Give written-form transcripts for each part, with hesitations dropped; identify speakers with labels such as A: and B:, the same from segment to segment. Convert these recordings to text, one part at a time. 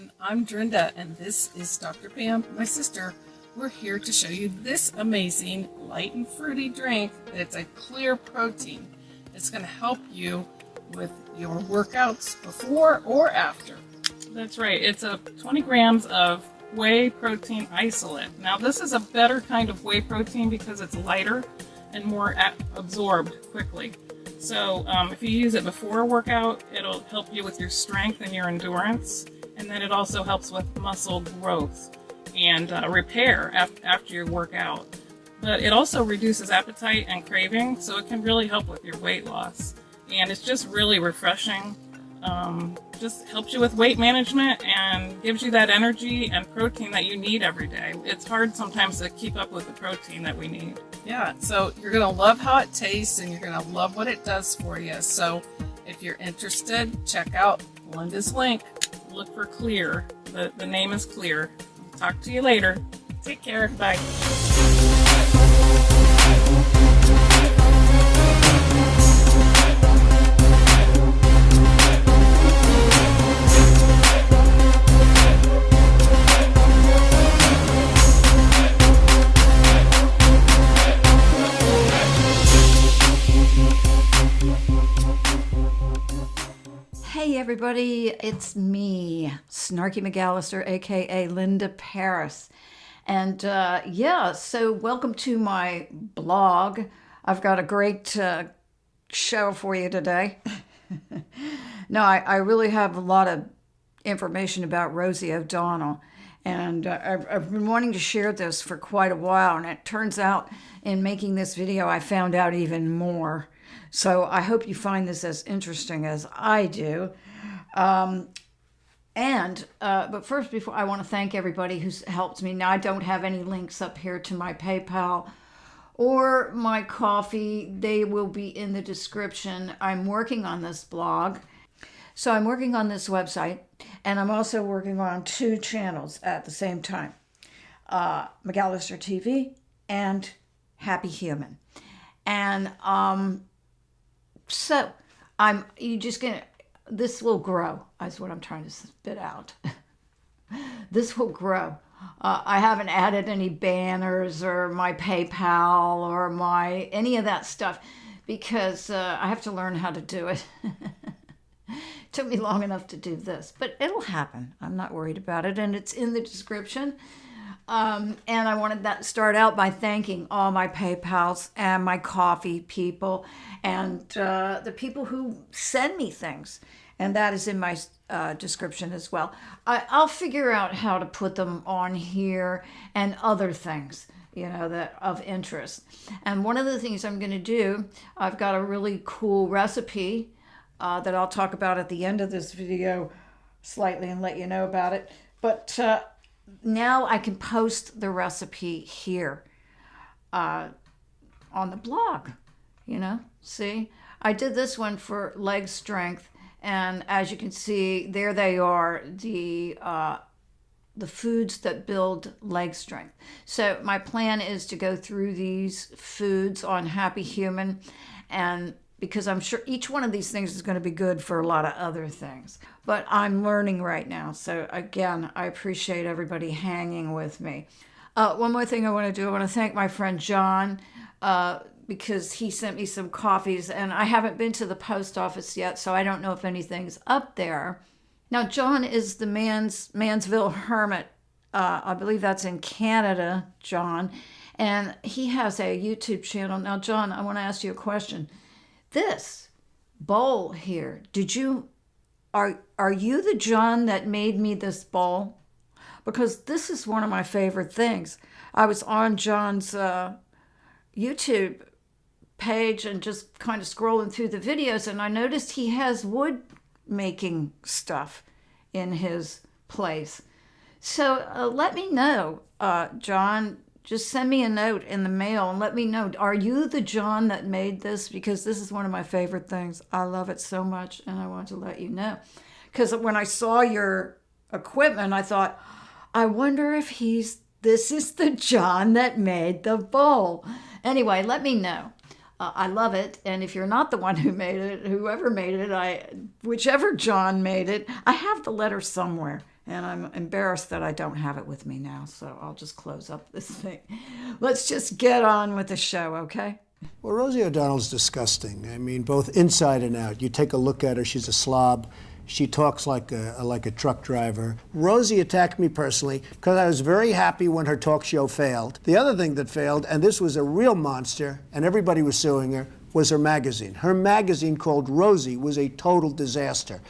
A: everyone, I'm Drinda and this is Dr. Pam, my sister. We're here to show you this amazing light and fruity drink. It's a clear protein. It's going to help you with your workouts before or after.
B: That's right. It's a 20 grams of whey protein isolate. Now this is a better kind of whey protein because it's lighter and more absorbed quickly. So if you use it before a workout, it'll help you with your strength and your endurance. And then it also helps with muscle growth and repair after you work out. But it also reduces appetite and craving, so it can really help with your weight loss. And it's just really refreshing. Just helps you with weight management and gives you that energy and protein that you need every day. It's hard sometimes to keep up with the protein that we need.
A: Yeah, so you're going to love how it tastes and you're going to love what it does for you. So if you're interested, check out Linda's link. Look for Clear. The name is Clear. Talk to you later. Take care. Bye.
C: Hey everybody, it's me, Snarky McAllister, aka Linda Paris. And so welcome to my blog. I've got a great show for you today. No, I really have a lot of information about Rosie O'Donnell. And I've been wanting to share this for quite a while. And it turns out in making this video, I found out even more. So I hope you find this as interesting as I do. But first, before I want to thank everybody who's helped me. Now, I don't have any links up here to my PayPal or my coffee. They will be in the description. I'm working on this blog. So I'm working on this website, and I'm also working on 2 channels at the same time. McAllister TV and Happy Human. And so this will grow, is what I'm trying to spit out. This will grow. I haven't added any banners or my PayPal or any of that stuff because I have to learn how to do it. Took me long enough to do this, but it'll happen. I'm not worried about it, and it's in the description. And I wanted to start out by thanking all my PayPals and my coffee people and the people who send me things. And that is in my description as well. I'll figure out how to put them on here and other things, that of interest. And one of the things I'm going to do, I've got a really cool recipe that I'll talk about at the end of this video slightly and let you know about it. But now I can post the recipe here on the blog, See, I did this one for leg strength, and as you can see, there they are, the foods that build leg strength. So my plan is to go through these foods on Happy Human, and because I'm sure each one of these things is going to be good for a lot of other things. But I'm learning right now. So again, I appreciate everybody hanging with me. One more thing I want to do, I want to thank my friend John because he sent me some coffees, and I haven't been to the post office yet, so I don't know if anything's up there. Now, John is the Mansville Hermit. I believe that's in Canada, John. And he has a YouTube channel. Now, John, I want to ask you a question. This bowl here, are you the John that made me this bowl? Because this is one of my favorite things. I was on John's YouTube page and just kind of scrolling through the videos, and I noticed he has wood making stuff in his place. So let me know, John. Just send me a note in the mail and let me know, are you the John that made this? Because this is one of my favorite things. I love it so much, and I want to let you know. Because when I saw your equipment, I thought, I wonder if this is the John that made the bowl. Anyway, let me know. I love it. And if you're not the one who made it, whoever made it, whichever John made it, I have the letter somewhere. And I'm embarrassed that I don't have it with me now, so I'll just close up this thing. Let's just get on with the show, okay?
D: Well, Rosie O'Donnell's disgusting. I mean, both inside and out. You take a look at her, she's a slob. She talks like a truck driver. Rosie attacked me personally because I was very happy when her talk show failed. The other thing that failed, and this was a real monster, and everybody was suing her, was her magazine. Her magazine called Rosie was a total disaster.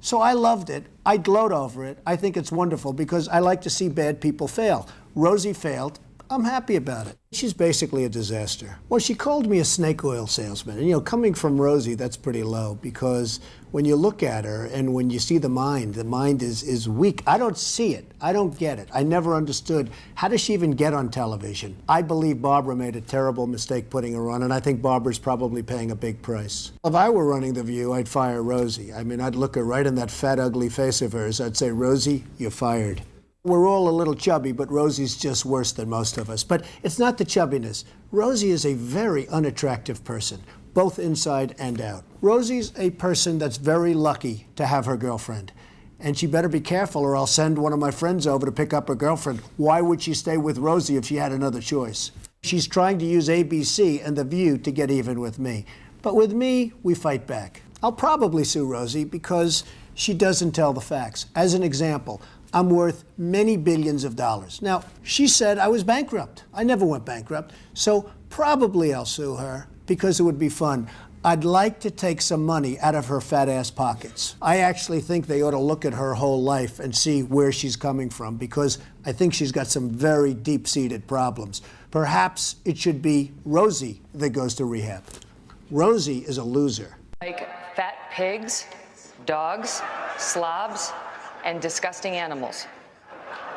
D: So I loved it. I gloat over it. I think it's wonderful because I like to see bad people fail. Rosie failed. I'm happy about it. She's basically a disaster. Well, she called me a snake oil salesman. And, you know, coming from Rosie, that's pretty low because when you look at her and when you see the mind is weak. I don't see it. I don't get it. I never understood. How does she even get on television? I believe Barbara made a terrible mistake putting her on, and I think Barbara's probably paying a big price. If I were running The View, I'd fire Rosie. I mean, I'd look her right in that fat, ugly face of hers. I'd say, Rosie, you're fired. We're all a little chubby, but Rosie's just worse than most of us. But it's not the chubbiness. Rosie is a very unattractive person, both inside and out. Rosie's a person that's very lucky to have her girlfriend. And she better be careful or I'll send one of my friends over to pick up her girlfriend. Why would she stay with Rosie if she had another choice? She's trying to use ABC and The View to get even with me. But with me, we fight back. I'll probably sue Rosie because she doesn't tell the facts. As an example, I'm worth many billions of dollars. Now, she said I was bankrupt. I never went bankrupt. So probably I'll sue her because it would be fun. I'd like to take some money out of her fat ass pockets. I actually think they ought to look at her whole life and see where she's coming from because I think she's got some very deep-seated problems. Perhaps it should be Rosie that goes to rehab. Rosie is a loser.
E: Like fat pigs, dogs, slobs, and disgusting animals.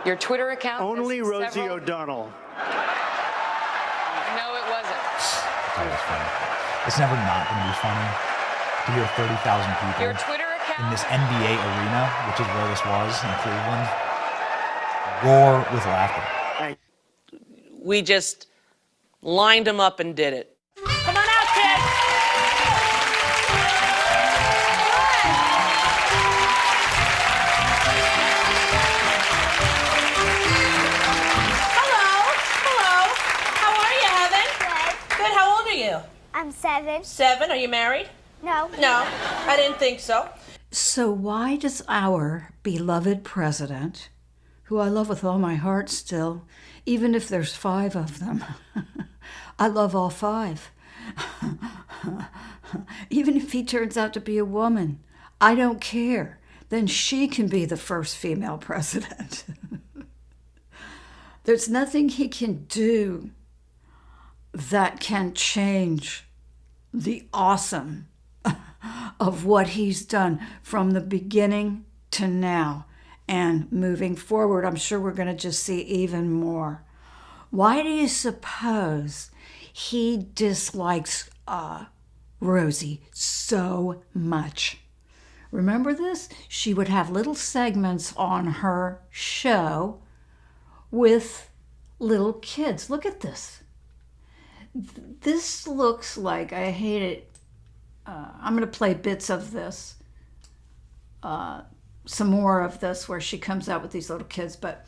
E: Your Twitter account...
D: Only Rosie O'Donnell.
E: No, it wasn't.
F: It's funny. It's never not going to be funny to hear 30,000 people
E: Your Twitter account...
F: in this NBA arena, which is where this was in Cleveland, roar with laughter.
G: We just lined them up and did it.
H: Come on out, kids! Hello. How are you, Heaven? Good. How old are you?
I: I'm 7.
H: 7. Are you married?
I: No.
H: No, I didn't think so.
C: So why does our beloved president, who I love with all my heart still, even if there's 5 of them, I love all 5. Even if he turns out to be a woman, I don't care. Then she can be the first female president. There's nothing he can do that can change the awesome of what he's done from the beginning to now. And moving forward, I'm sure we're going to just see even more. Why do you suppose he dislikes Rosie so much? Remember this? She would have little segments on her show with little kids. Look at this. This looks like, I hate it. I'm going to play bits of this. Some more of this where she comes out with these little kids, but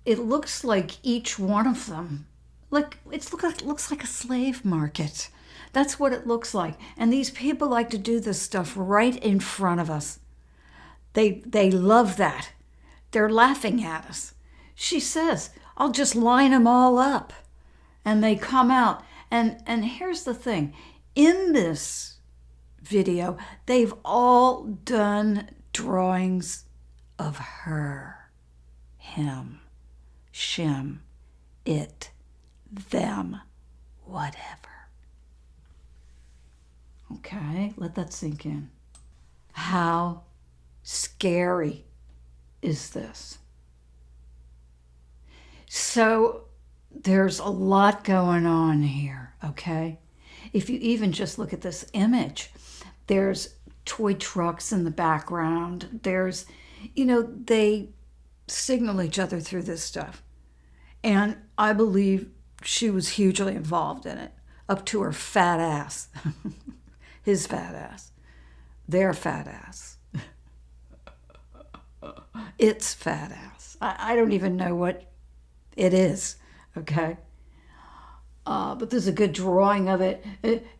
C: it looks like each one of them, looks like a slave market. That's what it looks like. And these people like to do this stuff right in front of us. They love that. They're laughing at us. She says, I'll just line them all up. And they come out. And here's the thing. In this video, they've all done drawings of her, him, shim, it, them, whatever. Okay, let that sink in. How scary is this? So there's a lot going on here, okay? If you even just look at this image, there's toy trucks in the background. There's, they signal each other through this stuff. And I believe she was hugely involved in it, up to her fat ass. His fat ass. Their fat ass. its fat ass. I don't even know what it is, okay? But there's a good drawing of it.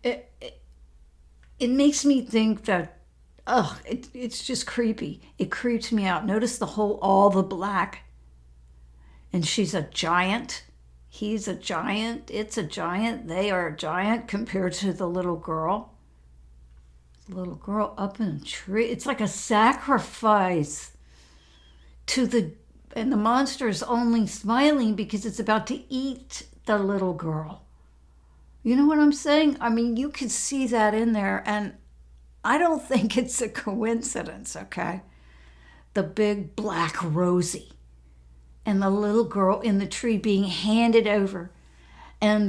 C: It makes me think that, it's just creepy. It creeps me out. Notice all the black. And she's a giant. He's a giant. It's a giant. They are a giant compared to the little girl. The little girl up in a tree. It's like a sacrifice and the monster is only smiling because it's about to eat the little girl. You know what I'm saying? I mean, you can see that in there, and I don't think it's a coincidence, okay? The big black Rosie and the little girl in the tree being handed over, and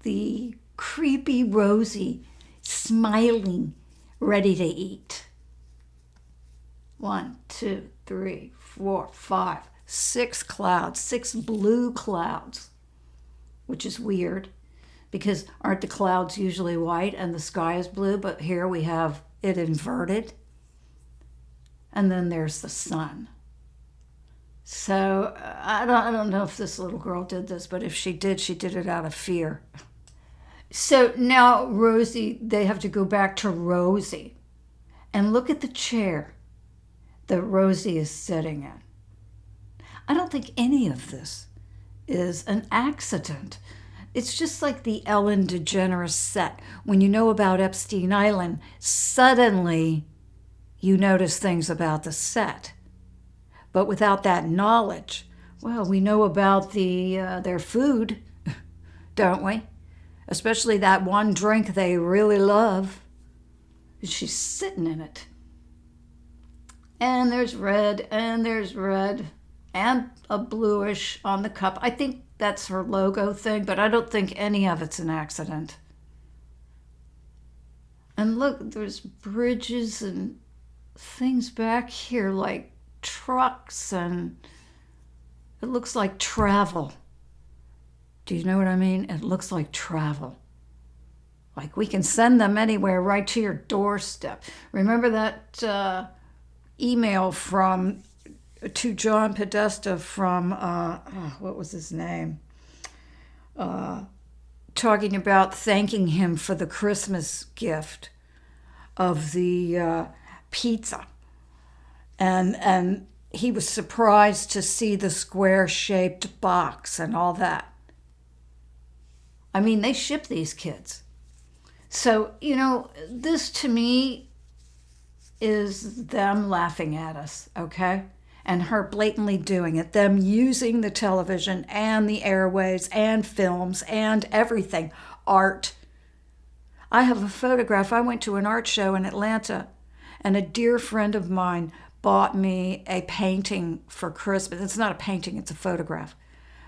C: the creepy Rosie smiling, ready to eat. 1, 2, 3, 4, 5, 6 clouds, 6 blue clouds, which is weird because aren't the clouds usually white and the sky is blue? But here we have it inverted. And then there's the sun. So I don't know if this little girl did this, but if she did it out of fear. So now Rosie, they have to go back to Rosie. And look at the chair that Rosie is sitting in. I don't think any of this is an accident. It's just like the Ellen DeGeneres set. When you know about Epstein Island, suddenly you notice things about the set. But without that knowledge, well, we know about their food, don't we? Especially that one drink they really love. She's sitting in it. And there's red, and a bluish on the cup. I think that's her logo thing, but I don't think any of it's an accident. And look, there's bridges and things back here like trucks, and it looks like travel. Do you know what I mean? It looks like travel. Like we can send them anywhere, right to your doorstep. Remember that email to John Podesta from, what was his name? Talking about thanking him for the Christmas gift of the pizza. And he was surprised to see the square-shaped box and all that. I mean, they ship these kids. So, this to me is them laughing at us, okay? And her blatantly doing it, them using the television and the airwaves and films and everything, art. I have a photograph. I went to an art show in Atlanta, and a dear friend of mine bought me a painting for Christmas. It's not a painting, it's a photograph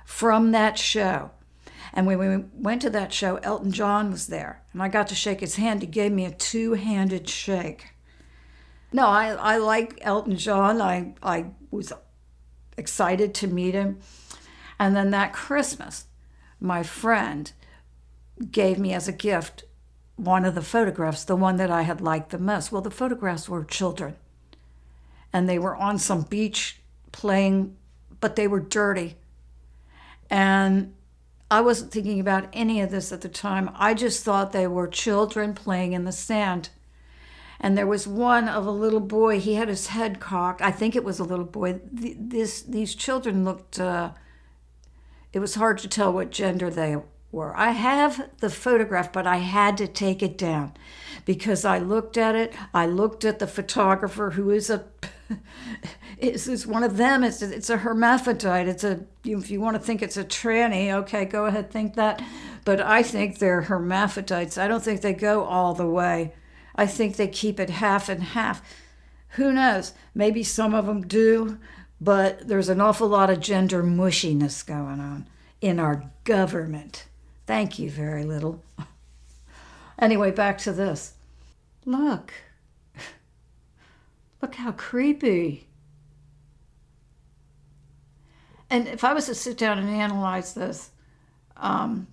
C: from that show. And when we went to that show, Elton John was there, and I got to shake his hand. He gave me a 2-handed shake. No, I like Elton John. I was excited to meet him. And then that Christmas, my friend gave me as a gift one of the photographs, the one that I had liked the most. Well, the photographs were children, and they were on some beach playing, but they were dirty. And I wasn't thinking about any of this at the time. I just thought they were children playing in the sand. And there was one of a little boy. He had his head cocked. I think it was a little boy. These children looked, it was hard to tell what gender they were. I have the photograph, but I had to take it down because I looked at it. I looked at the photographer, who is is one of them. It's a hermaphrodite. If you want to think it's a tranny, okay, go ahead, think that. But I think they're hermaphrodites. I don't think they go all the way. I think they keep it half and half. Who knows? Maybe some of them do, but there's an awful lot of gender mushiness going on in our government. Thank you, very little. Anyway, back to this. Look. Look how creepy. And if I was to sit down and analyze this, I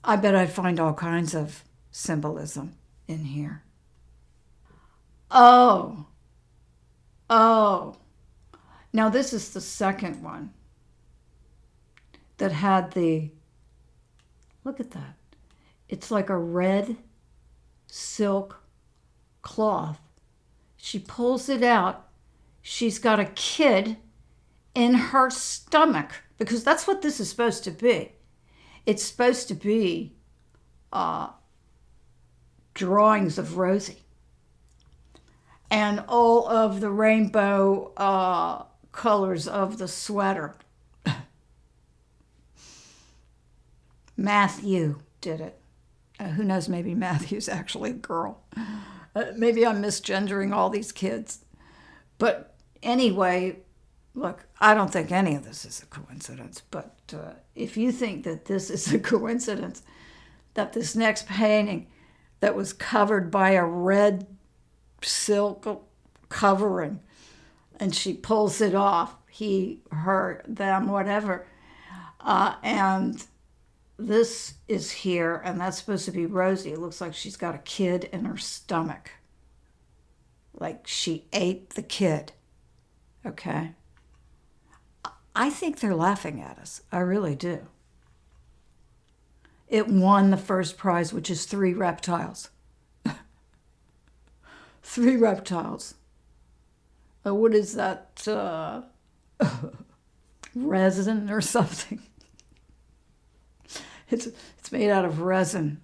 C: bet I'd find all kinds of symbolism in here. Oh, Now this is the second one that had the, look at that. It's like a red silk cloth. She pulls it out. She's got a kid in her stomach, because that's what this is supposed to be. It's supposed to be drawings of Rosie. And all of the rainbow colors of the sweater. Matthew did it. Who knows, maybe Matthew's actually a girl. Maybe I'm misgendering all these kids. But anyway, look, I don't think any of this is a coincidence. But if you think that this is a coincidence, that this next painting that was covered by a red silk covering, and she pulls it off, he, her, them, whatever, and this is here, and that's supposed to be Rosie. It looks like she's got a kid in her stomach, like she ate the kid. Okay, I think they're laughing at us. I really do. It won the first prize, which is 3 reptiles. 3 reptiles. What is that? Resin or something? It's made out of resin.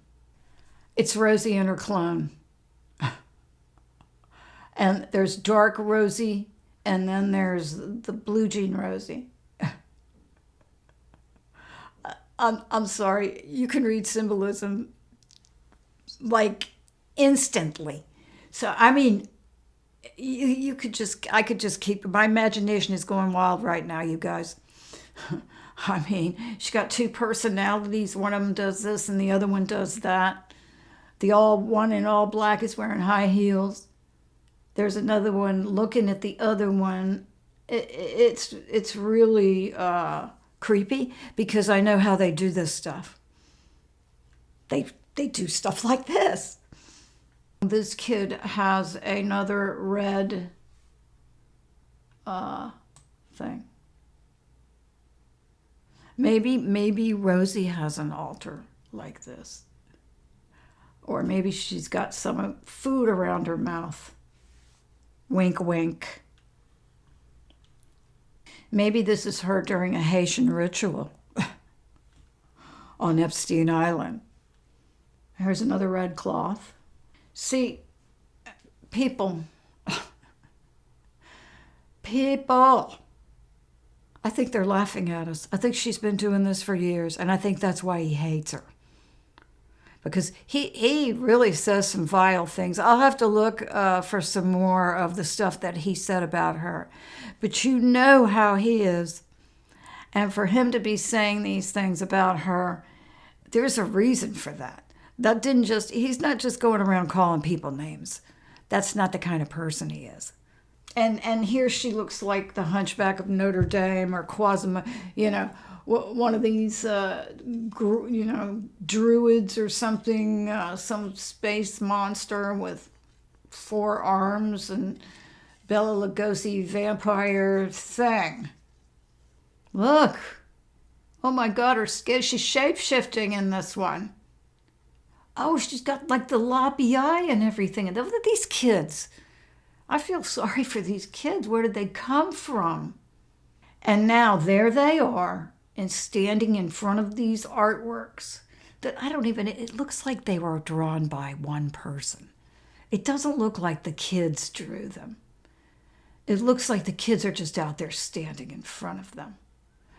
C: It's Rosie and her clone. And there's dark Rosie, and then there's the blue jean Rosie. I'm sorry, you can read symbolism like instantly. So, I mean, I could just keep, my imagination is going wild right now, you guys. I mean, she got 2 personalities. One of them does this and the other one does that. One in all black is wearing high heels. There's another one looking at the other one. It's really creepy, because I know how they do this stuff. They do stuff like this. This kid has another red thing. Maybe Rosie has an altar like this. Or maybe she's got some food around her mouth. Wink, wink. Maybe this is her during a Haitian ritual on Epstein Island. Here's another red cloth. See, people, I think they're laughing at us. I think she's been doing this for years, and I think that's why he hates her. Because he really says some vile things. I'll have to look for some more of the stuff that he said about her. But you know how he is. And for him to be saying these things about her, there's a reason for that. He's not just going around calling people names. That's not the kind of person he is. And here she looks like the Hunchback of Notre Dame or Quasimodo, one of these, druids or something, some space monster with 4 arms and Bela Lugosi vampire thing. Look. Oh my God, her skin, she's shape-shifting in this one. Oh, she's got like the loppy eye and everything. And look at these kids. I feel sorry for these kids. Where did they come from? And now there they are, and standing in front of these artworks that it looks like they were drawn by one person. It doesn't look like the kids drew them. It looks like the kids are just out there standing in front of them.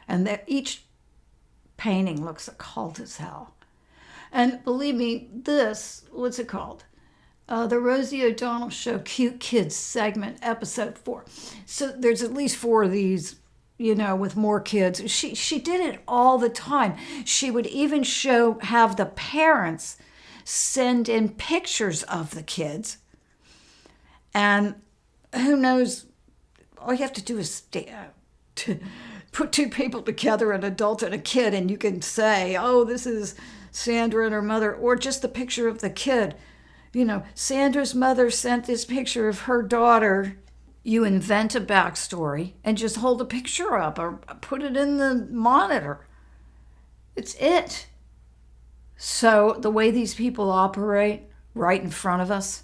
C: And each painting looks occult as hell. And believe me, what's it called? The Rosie O'Donnell Show Cute Kids segment, episode 4. So there's at least 4 of these, with more kids. She did it all the time. She would even have the parents send in pictures of the kids. And who knows, all you have to do is to put 2 people together, an adult and a kid, and you can say, oh, this is Sandra and her mother, or just the picture of the kid. Sandra's mother sent this picture of her daughter, You invent a backstory and just hold a picture up or put it in the monitor. It's it. So the way these people operate right in front of us,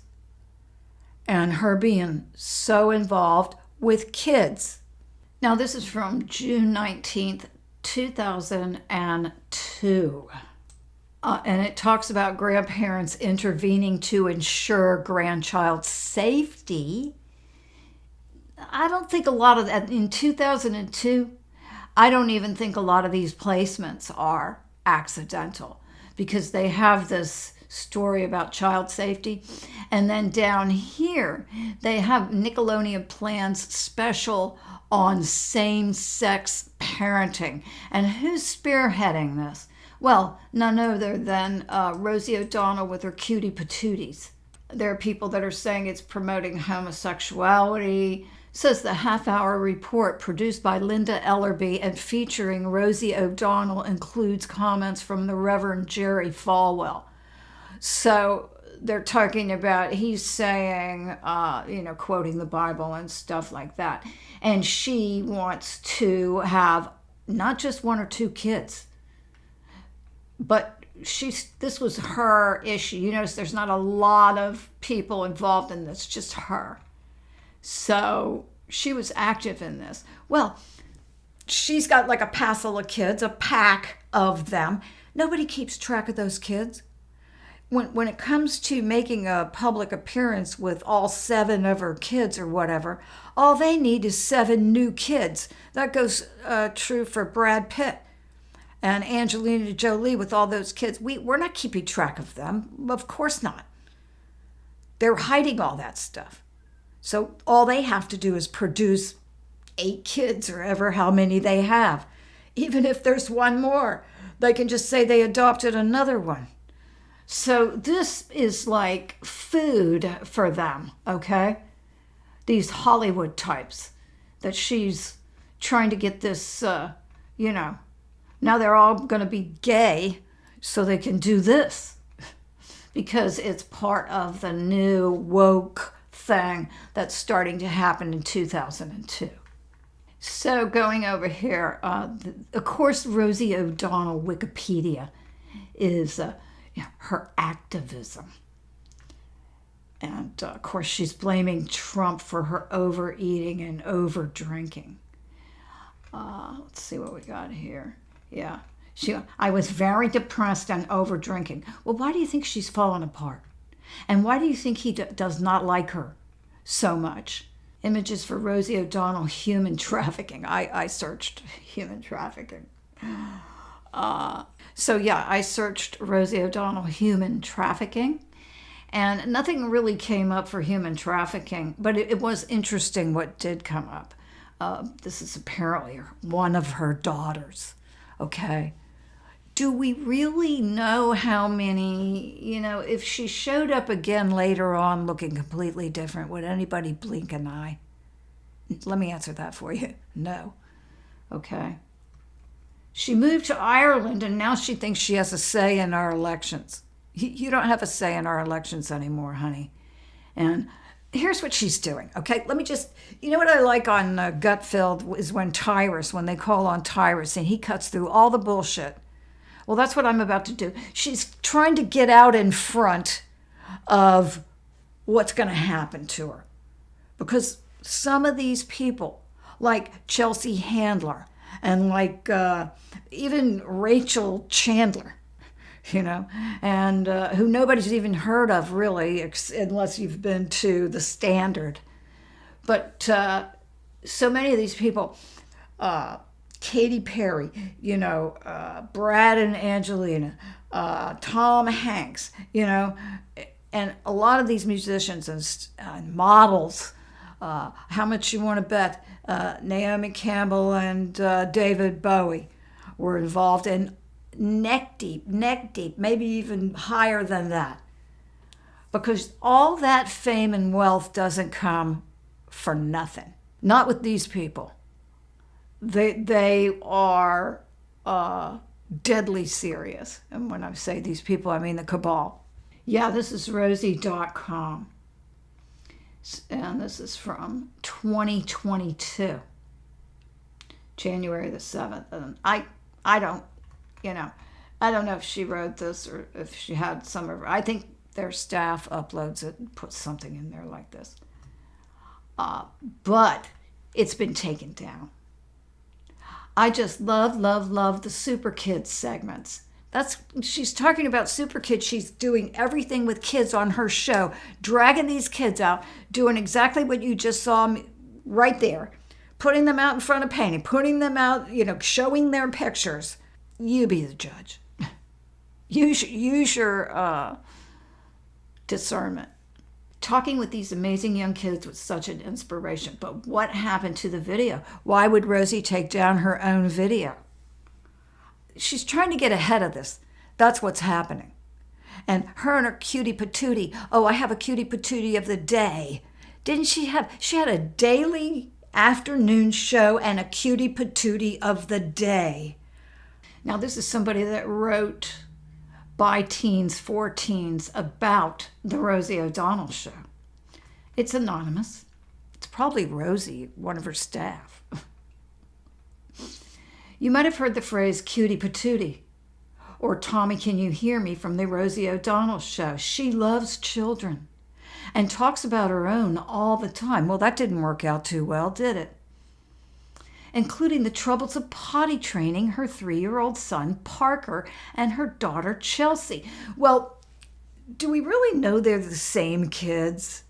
C: and her being so involved with kids. Now, this is from June 19th, 2002. And it talks about grandparents intervening to ensure grandchild safety. I don't think a lot of that, in 2002, I don't even think a lot of these placements are accidental, because they have this story about child safety. And then down here, they have Nickelodeon plans special on same-sex parenting. And who's spearheading this? Well, none other than Rosie O'Donnell with her cutie patooties. There are people that are saying it's promoting homosexuality. Says the half-hour report produced by Linda Ellerby and featuring Rosie O'Donnell includes comments from the Reverend Jerry Falwell. So they're talking about, he's saying, quoting the Bible and stuff like that. And she wants to have not just one or two kids, but this was her issue. You notice there's not a lot of people involved in this, just her. So she was active in this. Well, she's got like a passel of kids, a pack of them. Nobody keeps track of those kids. When it comes to making a public appearance with all 7 of her kids or whatever, all they need is 7 new kids. That goes true for Brad Pitt and Angelina Jolie with all those kids. We're not keeping track of them. Of course not. They're hiding all that stuff. So all they have to do is produce 8 kids or ever how many they have. Even if there's one more, they can just say they adopted another one. So this is like food for them, okay? These Hollywood types that she's trying to get this, now they're all going to be gay so they can do this because it's part of the new woke thing that's starting to happen in 2002. So going over here, of course, Rosie O'Donnell Wikipedia is her activism. And of course, she's blaming Trump for her overeating and over drinking. Let's see what we got here. Yeah. I was very depressed and over drinking. Well, why do you think she's fallen apart? And why do you think he does not like her so much? Images for Rosie O'Donnell human trafficking. I searched human trafficking. I searched Rosie O'Donnell human trafficking, and nothing really came up for human trafficking, but it was interesting what did come up. This is apparently one of her daughters, okay? Do we really know how many, if she showed up again later on looking completely different, would anybody blink an eye? Let me answer that for you. No. Okay. She moved to Ireland, and now she thinks she has a say in our elections. You don't have a say in our elections anymore, honey. And here's what she's doing, okay? Let me just, what I like on Gutfeld is when they call on Tyrus, and he cuts through all the bullshit. Well, that's what I'm about to do. She's trying to get out in front of what's going to happen to her. Because some of these people, like Chelsea Handler, and like even Rachel Chandler, and who nobody's even heard of really, unless you've been to the Standard. But so many of these people, Katy Perry, Brad and Angelina, Tom Hanks, and a lot of these musicians and models, how much you want to bet Naomi Campbell and David Bowie were involved in neck deep, maybe even higher than that. Because all that fame and wealth doesn't come for nothing. Not with these people. They are deadly serious. And when I say these people, I mean the cabal. Yeah, this is Rosie.com. And this is from 2022, January the 7th. And I don't, I don't know if she wrote this or if she had some of her. I think their staff uploads it and puts something in there like this. But it's been taken down. I just love the Super Kids segments. She's talking about Super Kids. She's doing everything with kids on her show, dragging these kids out, doing exactly what you just saw me right there, putting them out in front of painting, putting them out, showing their pictures. You be the judge. Use your discernment. Talking with these amazing young kids was such an inspiration. But what happened to the video? Why would Rosie take down her own video? She's trying to get ahead of this. That's what's happening. And her cutie patootie. Oh, I have a cutie patootie of the day. Didn't she had a daily afternoon show and a cutie patootie of the day. Now, this is somebody that wrote by teens, for teens, about the Rosie O'Donnell show. It's anonymous. It's probably Rosie, one of her staff. You might have heard the phrase cutie patootie or Tommy, can you hear me, from the Rosie O'Donnell show. She loves children and talks about her own all the time. Well, that didn't work out too well, did it? Including the troubles of potty training her 3-year-old son, Parker, and her daughter, Chelsea. Well, do we really know they're the same kids?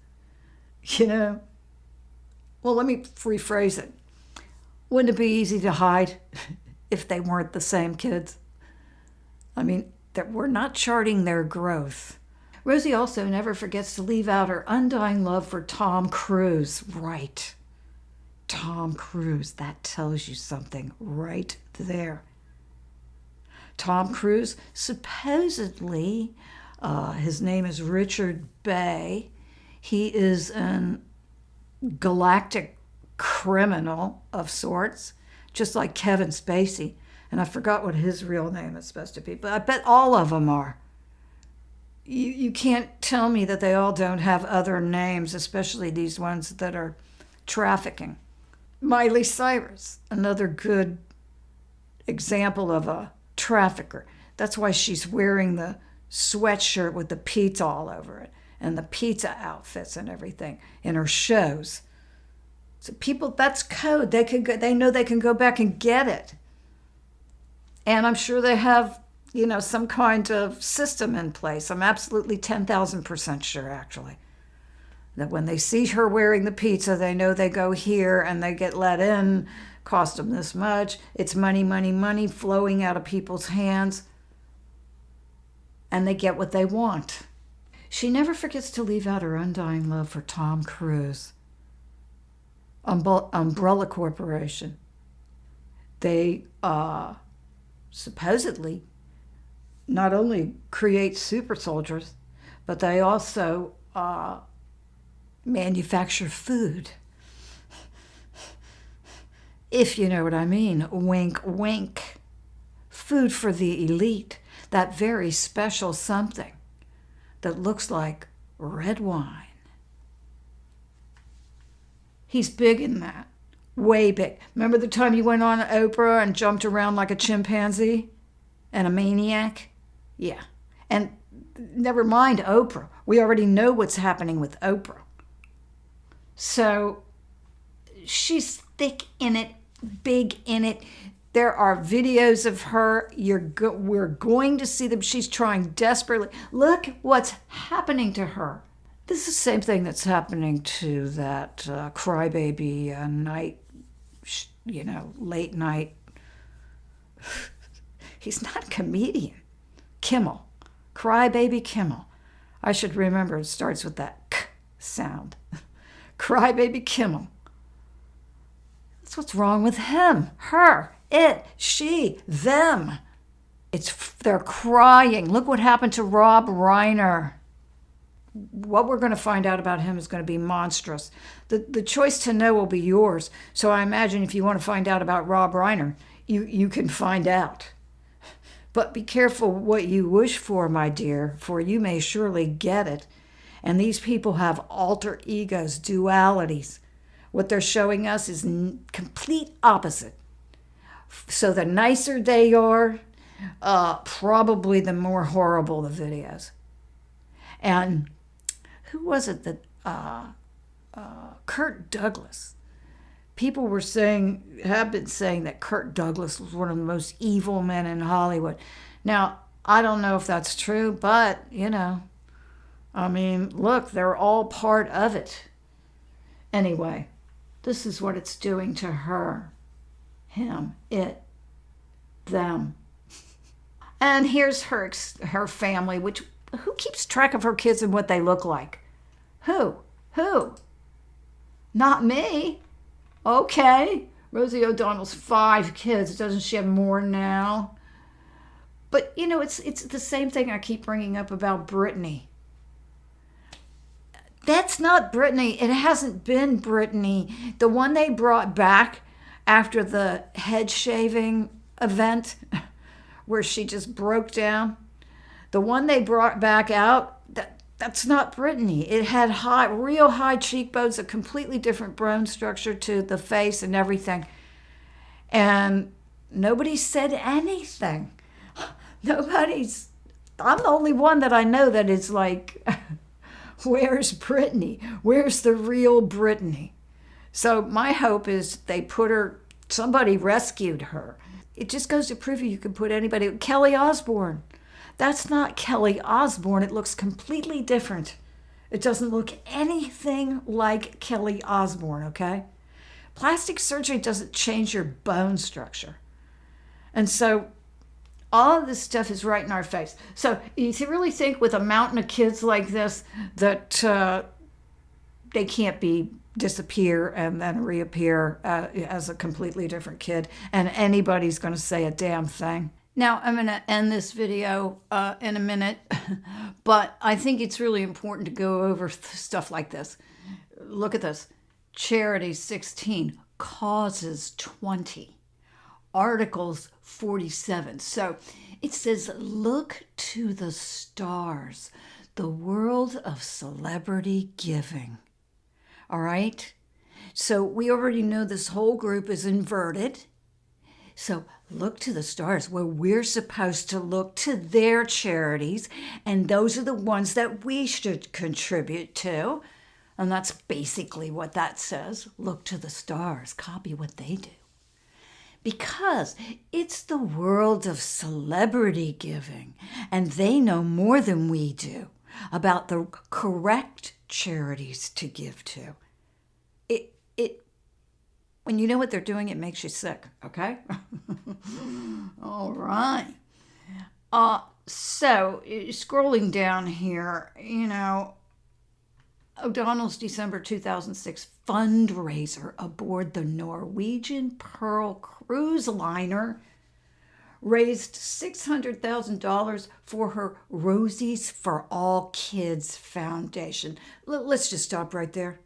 C: Well, let me rephrase it. Wouldn't it be easy to hide if they weren't the same kids? I mean, that we're not charting their growth. Rosie also never forgets to leave out her undying love for Tom Cruise. Right. Tom Cruise, that tells you something right there. Tom Cruise, supposedly, his name is Richard Bay. He is an galactic criminal of sorts, just like Kevin Spacey. And I forgot what his real name is supposed to be, but I bet all of them are. You can't tell me that they all don't have other names, especially these ones that are trafficking. Miley Cyrus, another good example of a trafficker. That's why she's wearing the sweatshirt with the pizza all over it and the pizza outfits and everything in her shows. So people, that's code. They know they can go back and get it. And I'm sure they have, some kind of system in place. I'm absolutely 10,000% sure, actually, that when they see her wearing the pizza, they know they go here and they get let in, cost them this much. It's money, money, money flowing out of people's hands, and they get what they want. She never forgets to leave out her undying love for Tom Cruise. Umbrella Corporation. They supposedly not only create super soldiers, but they also manufacture food. If you know what I mean. Wink, wink. Food for the elite. That very special something that looks like red wine. He's big in that. Way big. Remember the time you went on Oprah and jumped around like a chimpanzee and a maniac? Yeah. And never mind Oprah. We already know what's happening with Oprah. So she's thick in it, big in it. There are videos of her. We're going to see them. She's trying desperately. Look what's happening to her. This is the same thing that's happening to that crybaby night, late night. He's not a comedian. Kimmel. Crybaby Kimmel. I should remember it starts with that k sound. Crybaby Kimmel. That's what's wrong with him, her, it, she, them. They're crying. Look what happened to Rob Reiner. What we're going to find out about him is going to be monstrous. The choice to know will be yours. So I imagine if you want to find out about Rob Reiner, you can find out. But be careful what you wish for, my dear, for you may surely get it. And these people have alter egos, dualities. What they're showing us is complete opposite. So the nicer they are, probably the more horrible the videos. And who was it that, Kirk Douglas. People were saying, have been saying that Kirk Douglas was one of the most evil men in Hollywood. Now, I don't know if that's true, but, you know, I mean, look, they're all part of it. Anyway, this is what it's doing to her, him, it, them. And here's her family, which, who keeps track of her kids and what they look like? Who? Not me. Okay. Rosie O'Donnell's 5 kids. Doesn't she have more now? But, you know, it's the same thing I keep bringing up about Britney. That's not Britney. It hasn't been Britney. The one they brought back after the head shaving event where she just broke down, the one they brought back out, that's not Britney. It had real high cheekbones, a completely different bone structure to the face and everything. And nobody said anything. I'm the only one that I know that is like, where's Britney? Where's the real Britney? So my hope is somebody rescued her. It just goes to prove you can put anybody. Kelly Osbourne. That's not Kelly Osbourne. It looks completely different. It doesn't look anything like Kelly Osbourne, okay? Plastic surgery doesn't change your bone structure. And so all of this stuff is right in our face. So you really think with a mountain of kids like this that they can't disappear and then reappear as a completely different kid, and anybody's going to say a damn thing? Now, I'm going to end this video in a minute, but I think it's really important to go over stuff like this. Look at this. Charities 16, causes 20, articles 47. So it says, look to the stars, the world of celebrity giving. All right? So we already know this whole group is inverted. So look to the stars, where we're supposed to look to their charities, and those are the ones that we should contribute to. And that's basically what that says. Look to the stars, copy what they do. Because it's the world of celebrity giving, and they know more than we do about the correct charities to give to. When you know what they're doing, it makes you sick, okay? All right. So, scrolling down here, you know, O'Donnell's December 2006 fundraiser aboard the Norwegian Pearl cruise liner raised $600,000 for her Rosie's for All Kids Foundation. Let's just stop right there.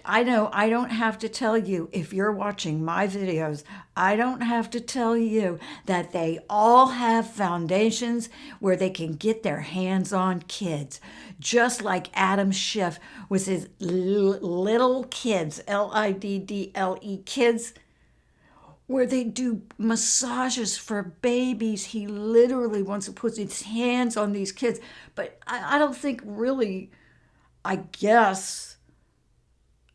C: I know I don't have to tell you, if you're watching my videos, I don't have to tell you that they all have foundations where they can get their hands on kids. Just like Adam Schiff with his little kids, Liddle kids, where they do massages for babies. He literally wants to put his hands on these kids. But I don't think really, I guess,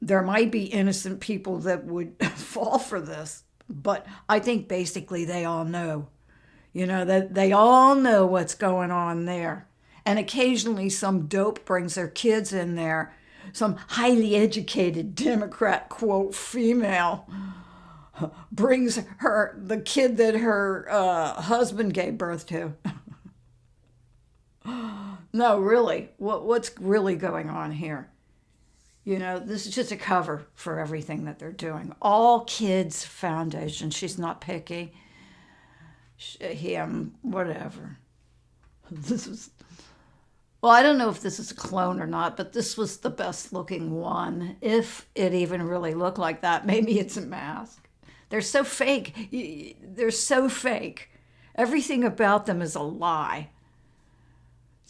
C: there might be innocent people that would fall for this, but I think basically they all know, you know, that they all know what's going on there. And occasionally some dope brings their kids in there, some highly educated Democrat, quote, female, brings the kid that her husband gave birth to. No, really, what's really going on here? You know, this is just a cover for everything that they're doing. All Kids Foundation. She's not picky. Him, whatever. Well, I don't know if this is a clone or not, but this was the best looking one. If it even really looked like that. Maybe it's a mask. They're so fake. They're so fake. Everything about them is a lie.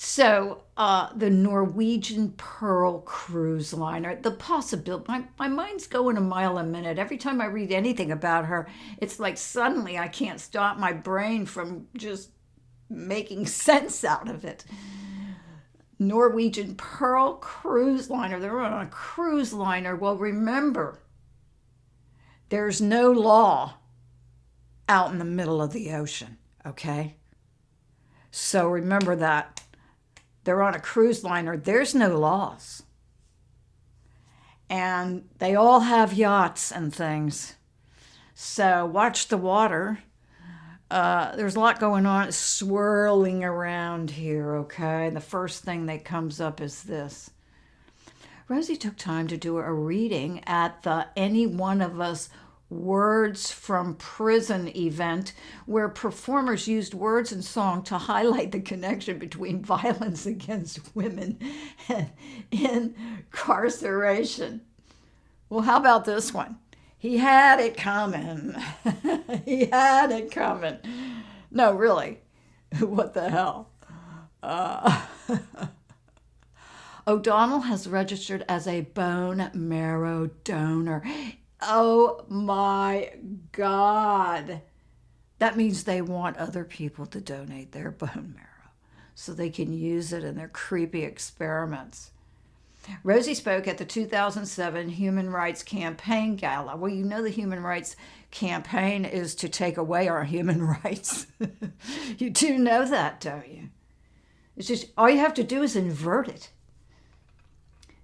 C: So the Norwegian Pearl cruise liner, the possibility, my mind's going a mile a minute. Every time I read anything about her, it's like suddenly I can't stop my brain from just making sense out of it. Norwegian Pearl cruise liner, they're on a cruise liner. Well, remember, there's no law out in the middle of the ocean, okay? So remember that. They're on a cruise liner. There's no laws. And they all have yachts and things. So watch the water. There's a lot going on. It's swirling around here, okay? The first thing that comes up is this. Rosie took time to do a reading at the Any One of Us Words from Prison event, where performers used words and song to highlight the connection between violence against women and incarceration. Well, how about this one? He had it coming. He had it coming. No, really. What the hell? O'Donnell has registered as a bone marrow donor. Oh my God. That means they want other people to donate their bone marrow so they can use it in their creepy experiments. Rosie spoke at the 2007 Human Rights Campaign Gala. Well, you know the Human Rights Campaign is to take away our human rights. You do know that, don't you? It's just, all you have to do is invert it.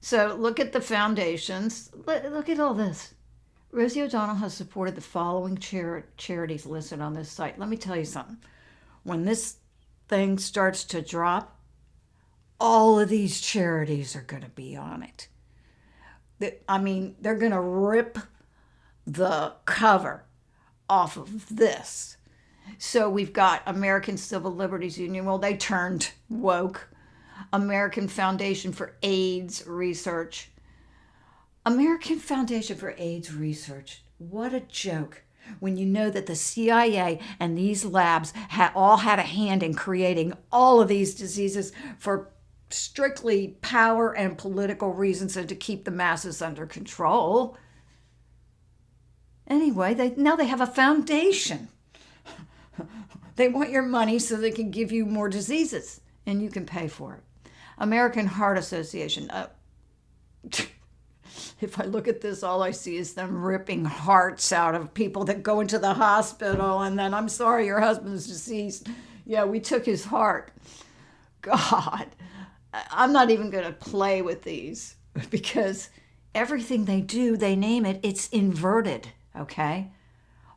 C: So look at the foundations. Look at all this. Rosie O'Donnell has supported the following charities listed on this site. Let me tell you something. When this thing starts to drop, all of these charities are going to be on it. I mean, they're going to rip the cover off of this. So we've got American Civil Liberties Union. Well, they turned woke. American Foundation for AIDS Research. American Foundation for AIDS Research. What a joke. When you know that the CIA and these labs all had a hand in creating all of these diseases for strictly power and political reasons and to keep the masses under control. Anyway, now they have a foundation. They want your money so they can give you more diseases and you can pay for it. American Heart Association. If I look at this, all I see is them ripping hearts out of people that go into the hospital and then, I'm sorry, your husband's deceased. Yeah, we took his heart. God, I'm not even going to play with these because everything they do, they name it, it's inverted, okay?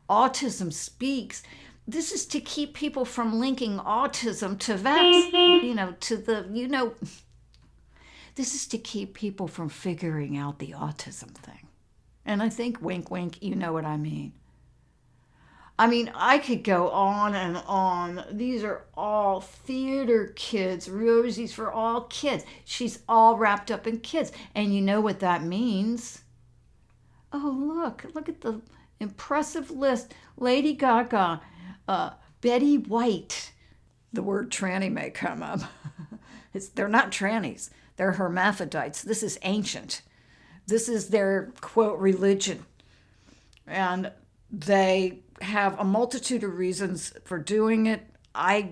C: Autism Speaks. This is to keep people from linking autism to this is to keep people from figuring out the autism thing. And I think, wink, wink, you know what I mean. I mean, I could go on and on. These are all theater kids. Rosie's for all kids. She's all wrapped up in kids. And you know what that means? Oh, look at the impressive list. Lady Gaga, Betty White. The word tranny may come up. They're not trannies. They're hermaphrodites. This is ancient. This is their, quote, religion. And they have a multitude of reasons for doing it. I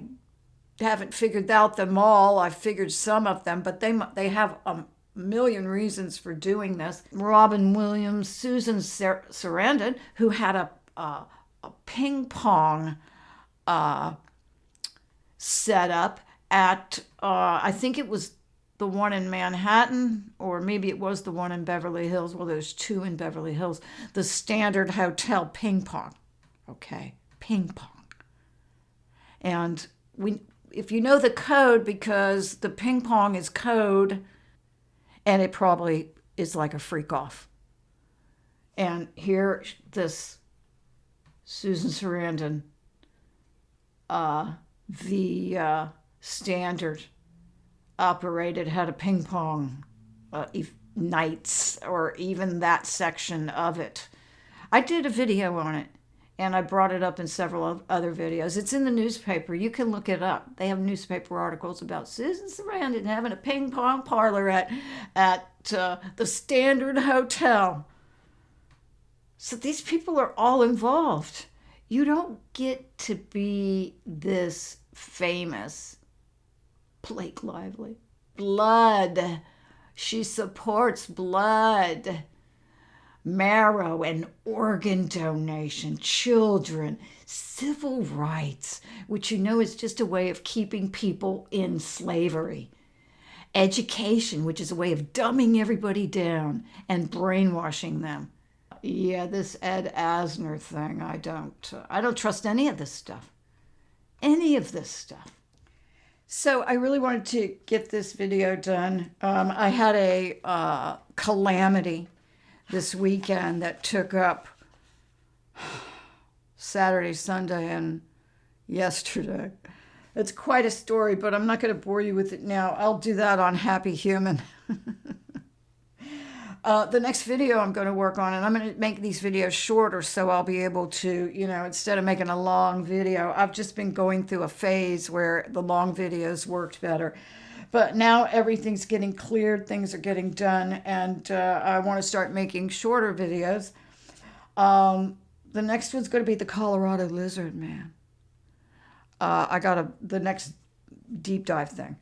C: haven't figured out them all. I've figured some of them, but they have a million reasons for doing this. Robin Williams, Susan Sarandon, who had a ping pong set up at, I think it was the one in Manhattan, or maybe it was the one in Beverly Hills. Well, there's two in Beverly Hills. The Standard Hotel ping pong. Okay, ping pong. And if you know the code, because the ping pong is code, and it probably is like a freak off. And here, this Susan Sarandon, the Standard operated, had a ping pong nights, or even that section of it. I did a video on it. and I brought it up in several other videos. It's in the newspaper. You can look it up. They have newspaper articles about Susan Sarandon having a ping pong parlor at the Standard Hotel. So these people are all involved. You don't get to be this famous. Blake Lively. Blood. She supports blood. Marrow and organ donation, children, civil rights, which you know is just a way of keeping people in slavery. Education, which is a way of dumbing everybody down and brainwashing them. Yeah, this Ed Asner thing, I don't trust any of this stuff. Any of this stuff. So I really wanted to get this video done. I had a calamity this weekend that took up Saturday, Sunday, and yesterday. It's quite a story, but I'm not going to bore you with it now. I'll do that on Happy Human. The next video I'm going to work on, and I'm going to make these videos shorter so I'll be able to, instead of making a long video, I've just been going through a phase where the long videos worked better. But now everything's getting cleared, things are getting done, and I want to start making shorter videos. The next one's going to be the Colorado Lizard Man. I got the next deep dive thing.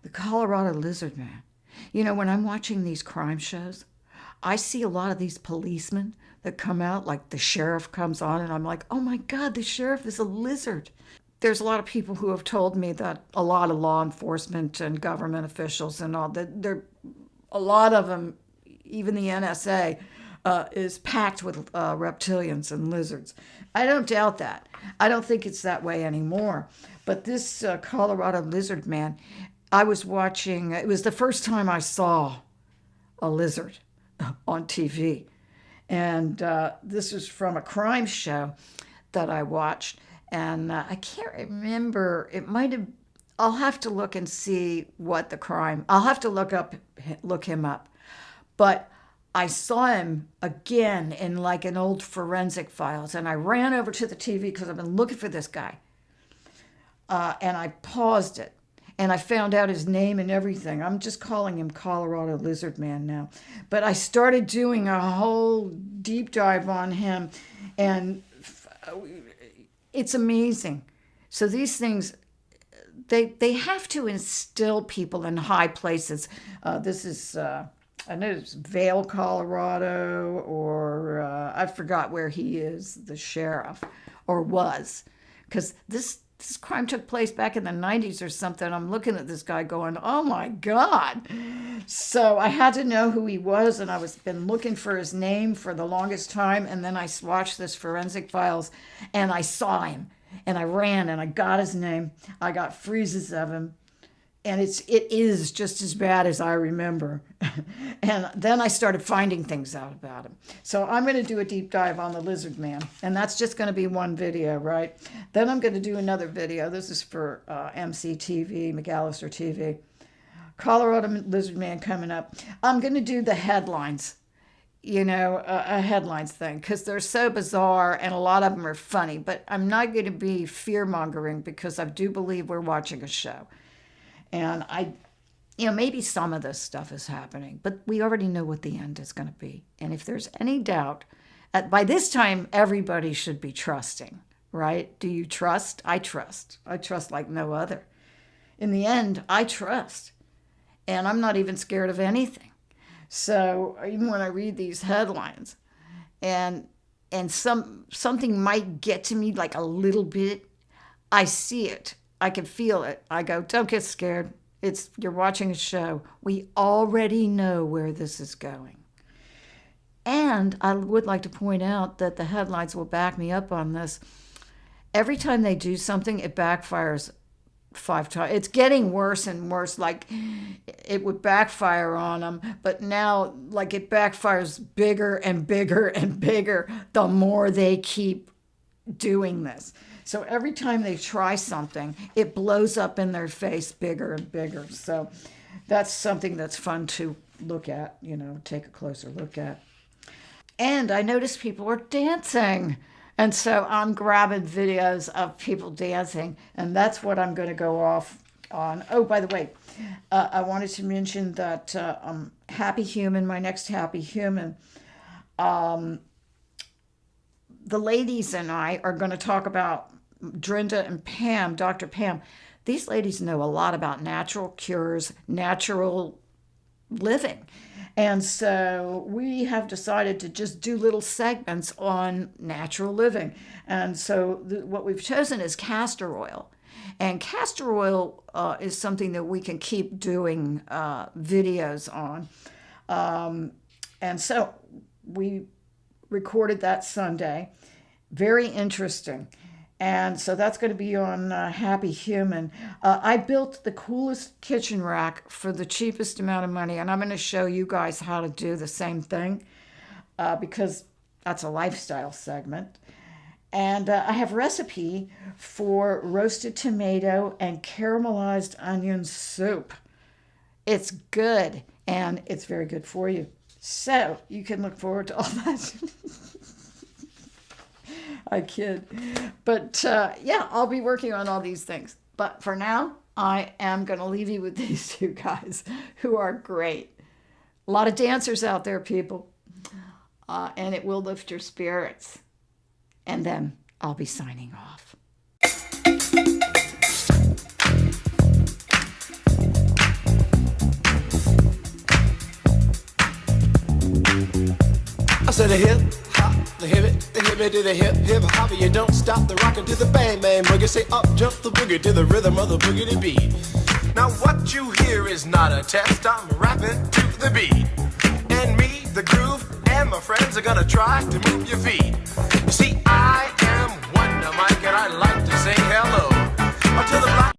C: The Colorado Lizard Man. When I'm watching these crime shows, I see a lot of these policemen that come out, like the sheriff comes on, and I'm like, oh my God, the sheriff is a lizard. There's a lot of people who have told me that a lot of law enforcement and government officials and all that, a lot of them, even the NSA, is packed with reptilians and lizards. I don't doubt that. I don't think it's that way anymore. But this Colorado Lizard Man, I was watching, it was the first time I saw a lizard on TV. And this was from a crime show that I watched. And I can't remember, it might have, I'll have to look and see what the crime, I'll have to look him up. But I saw him again in like an old forensic files, and I ran over to the TV because I've been looking for this guy. And I paused it, and I found out his name and everything. I'm just calling him Colorado Lizard Man now. But I started doing a whole deep dive on him, and it's amazing. So these things, they have to instill people in high places. This is, I know it's Vail, Colorado, or I forgot where he is, the sheriff, or was. Because this crime took place back in the 90s or something. I'm looking at this guy going, oh my God. So I had to know who he was, and I was been looking for his name for the longest time. And then I watched this forensic files, and I saw him, and I ran, and I got his name. I got freezes of him, and it is just as bad as I remember. And then I started finding things out about him. So I'm going to do a deep dive on the Lizard Man, and that's just going to be one video, right? Then I'm going to do another video. This is for MCTV, McAllister TV. Colorado Lizard Man coming up. I'm going to do the headlines, a headlines thing, because they're so bizarre and a lot of them are funny. But I'm not going to be fear-mongering because I do believe we're watching a show. And maybe some of this stuff is happening, but we already know what the end is going to be. And if there's any doubt, by this time, everybody should be trusting, right? Do you trust? I trust. I trust like no other. In the end, I trust. And I'm not even scared of anything. So even when I read these headlines and something might get to me like a little bit, I see it. I can feel it. I go, don't get scared. You're watching a show. We already know where this is going. And I would like to point out that the headlines will back me up on this. Every time they do something, it backfires 5 times. It's getting worse and worse. Like it would backfire on them, but now like it backfires bigger and bigger and bigger the more they keep doing this. So every time they try something, it blows up in their face bigger and bigger. So that's something that's fun to look at, take a closer look at. And I noticed people are dancing. And so I'm grabbing videos of people dancing, and that's what I'm going to go off on. Oh, by the way, I wanted to mention that Happy Human, my next Happy Human, the ladies and I are going to talk about Drinda and Pam, Dr. Pam. These ladies know a lot about natural cures, natural living. And so we have decided to just do little segments on natural living. And so what we've chosen is castor oil. And castor oil is something that we can keep doing videos on. And so we recorded that Sunday. Very interesting. And so that's going to be on Happy Human. I built the coolest kitchen rack for the cheapest amount of money, and I'm going to show you guys how to do the same thing because that's a lifestyle segment. And I have a recipe for roasted tomato and caramelized onion soup. It's good, and it's very good for you. So you can look forward to all that. I kid. But yeah, I'll be working on all these things. But for now, I am going to leave you with these two guys who are great. A lot of dancers out there, people. And it will lift your spirits. And then I'll be signing off.
I: I said a hip hop, the hip it to the hip hop. You don't stop the rockin' to the bang bang boogie. Say up jump the boogie to the rhythm of the boogie beat. Now what you hear is not a test. I'm rapping to the beat, and me, the groove, and my friends are gonna try to move your feet. You see, I am Wonder Mike, and I like to say hello to the block.